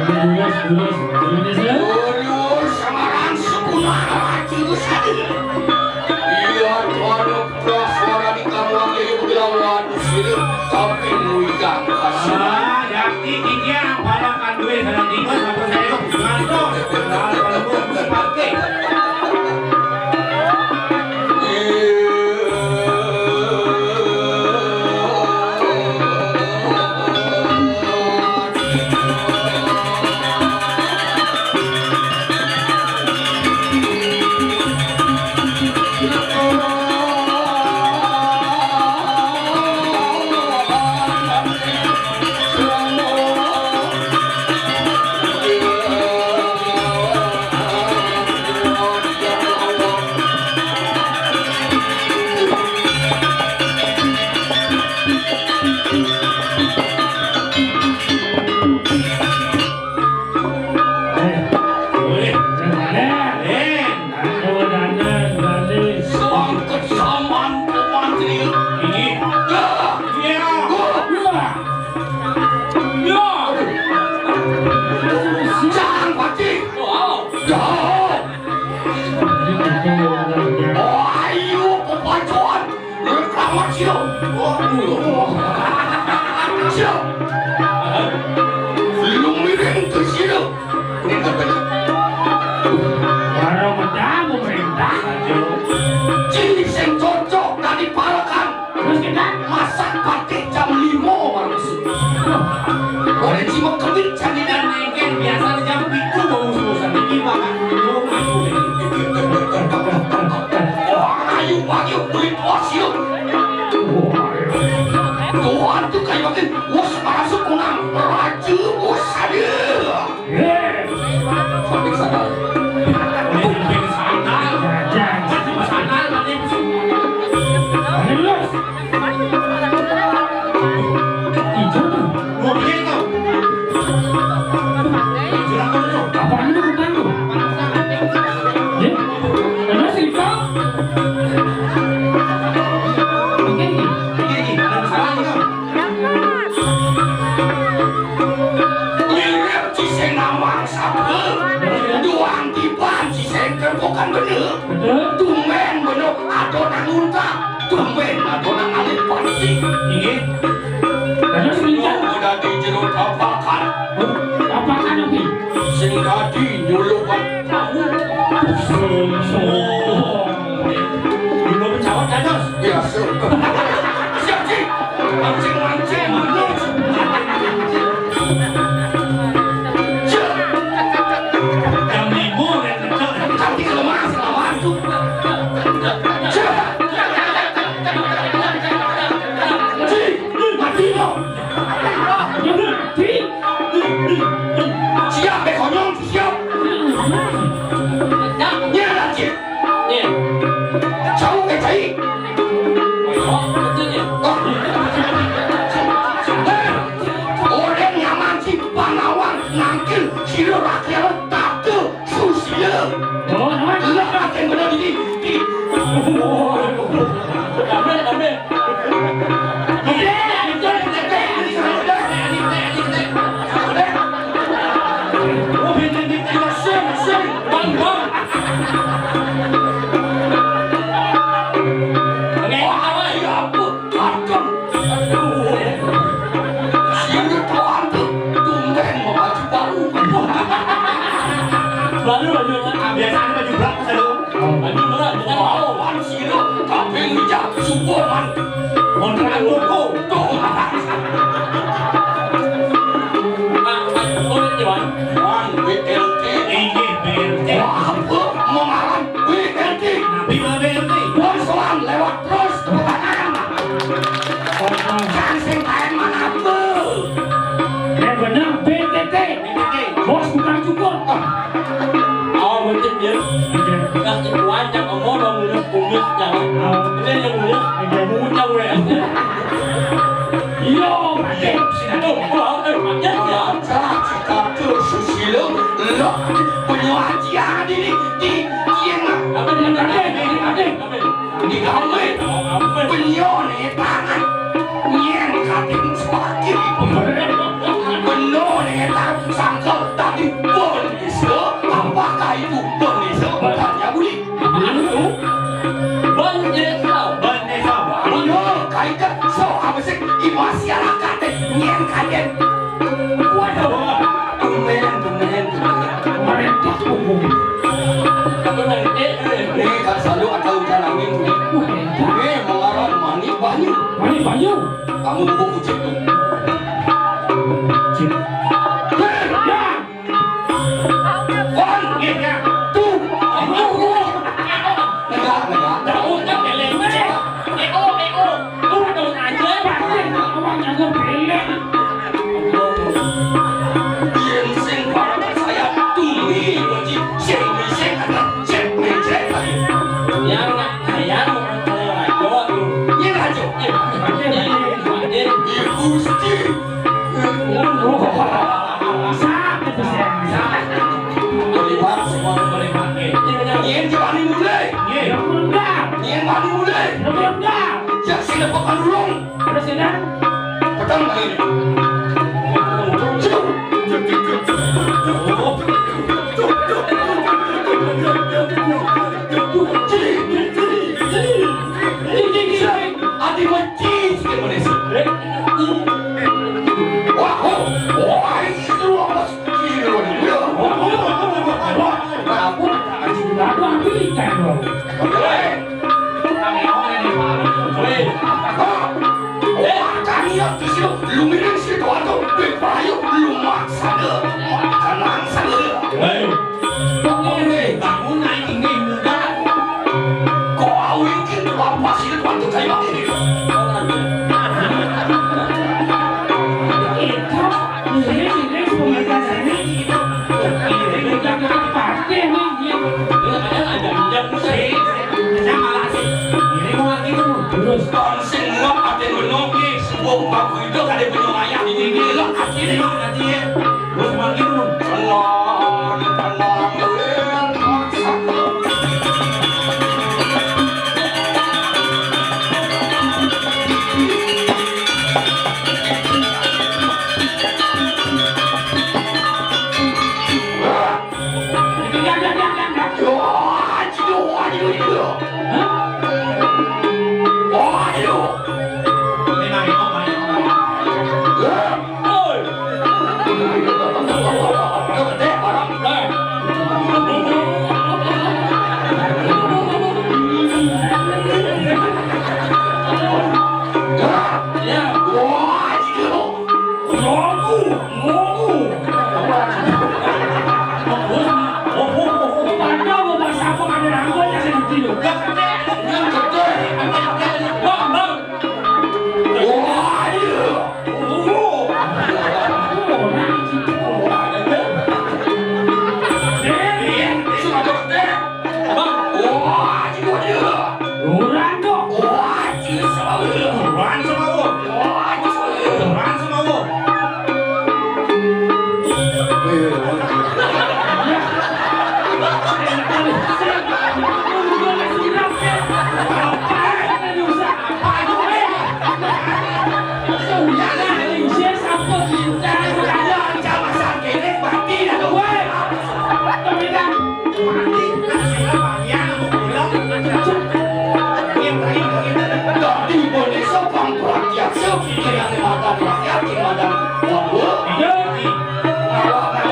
Lulus Semarang Sekunaha Cirus hadir. Iya tuan prasara di kamuang jadi begelawan sini tapi muigang kasih. Yakti kikya balakan duit sana tinggal sama saya ngantos. Kalau belum pakai. Benar, sang ada papan ulung. Terus ini Pedang lagi. Cuk. Adi mati sikit manis. Wah, wah, itu apa sih ini? aku ambilkan dong. Kalian di sini lumirin situ atau bebayu lumak sana, kanan sana. Bangun naik ini muda. Kau awin kita apa sih waktu kayak ini? Ini pemerkasaan ini. Ini jangan pakai nih. Saya malah sih. Ini mau lagi dulu. Terus Kalau semua ada menunggu, semua baku itu ada penyayang ini lah Ini mah nanti ya. Terus mau lagi dulu. tenang, tenang, maksa.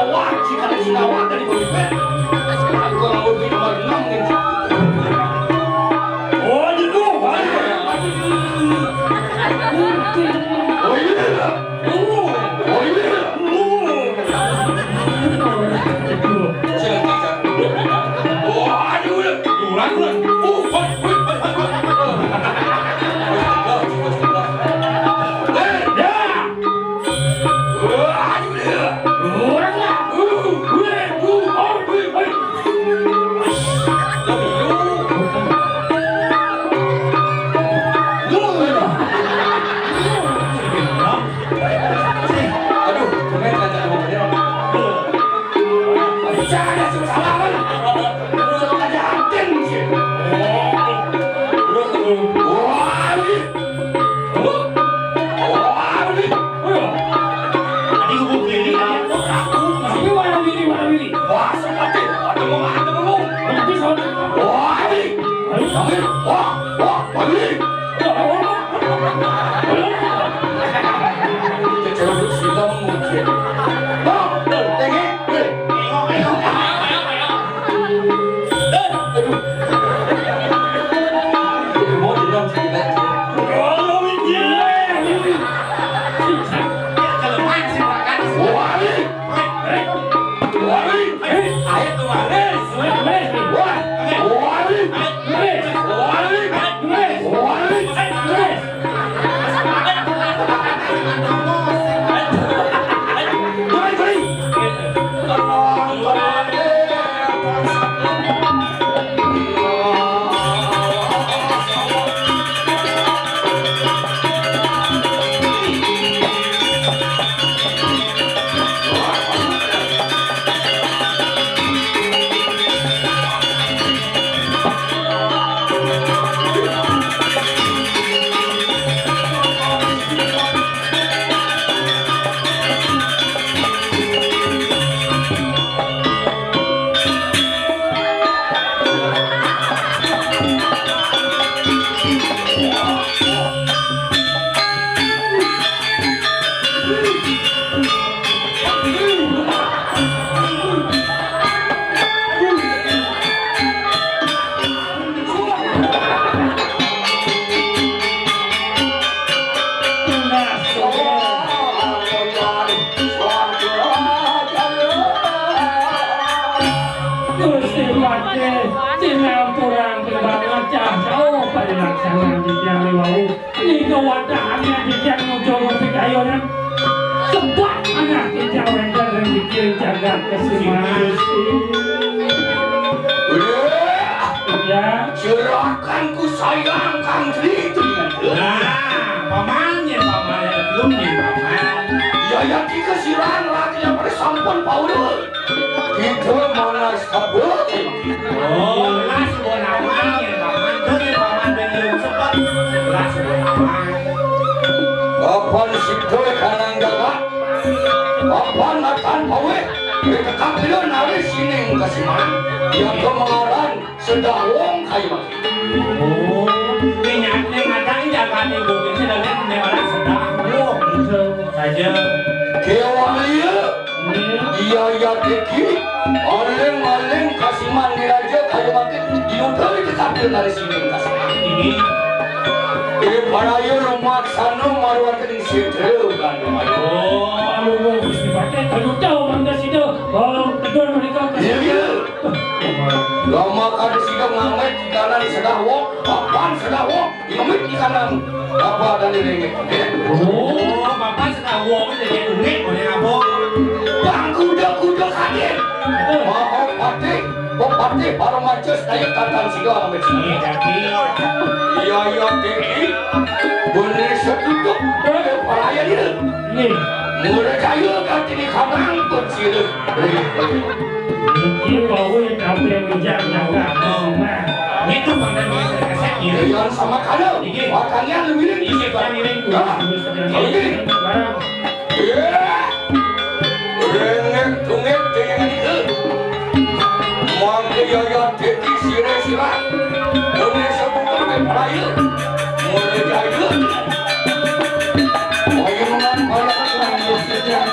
Wah, Gusti Pate cenah kurang timbangan cahyo parilaksana dijang wau nika wadahnya dijang mujogo pikayonan sebab anak dijang dan bikin jagat kesimpulan Gusti ya Serahkan ku sayang Kang Triti. Pamannya belum nih paman. Ya dikasihan rakyat pada sampun Paul. Kita mana sabut? Oh, las bonawanya paman. Jadi paman belum sempat las bonawan. Apaan situ kanang jaga? Apaan natan pawe? Mereka kapilon naris sining kasihan. Yang kemaran sedawong kayu. Oh, niatnya ngadang jangan ibu kita dan orang sedang saja. Kewalia, iya ya deki, aleng kasiman niraja kayu makin diudah itu kapilon naris sining kasihan. Ini Parayo rumah sanu maruan kening situ kan. Alu Gusti Pate kalau tahu mangga situ tegur mereka Iya. Lama kan sidang ngamet di kanan sedawo, apaan sedawo? Ngamet di kanan. Apa dan ini? oh, bapak sedang wong jadi unik oleh abang. Bang kuda kaget. Mau pati baru macet dari katan sidang ngamet Ini sini. jadi Iya deki. Bener setuju. Paraya dia. nih Murah kaya kat ini kabang kecil. dia bawa yang yang bijak jaga semua itu bangdan bisa kasih Yang sama kalau makannya lebih ini kan ini barang Rengek tungek dengan itu Mangga yaya teki sira Bener sebutan ke peraya Mulai jaya Bayangan banyak kurang Yang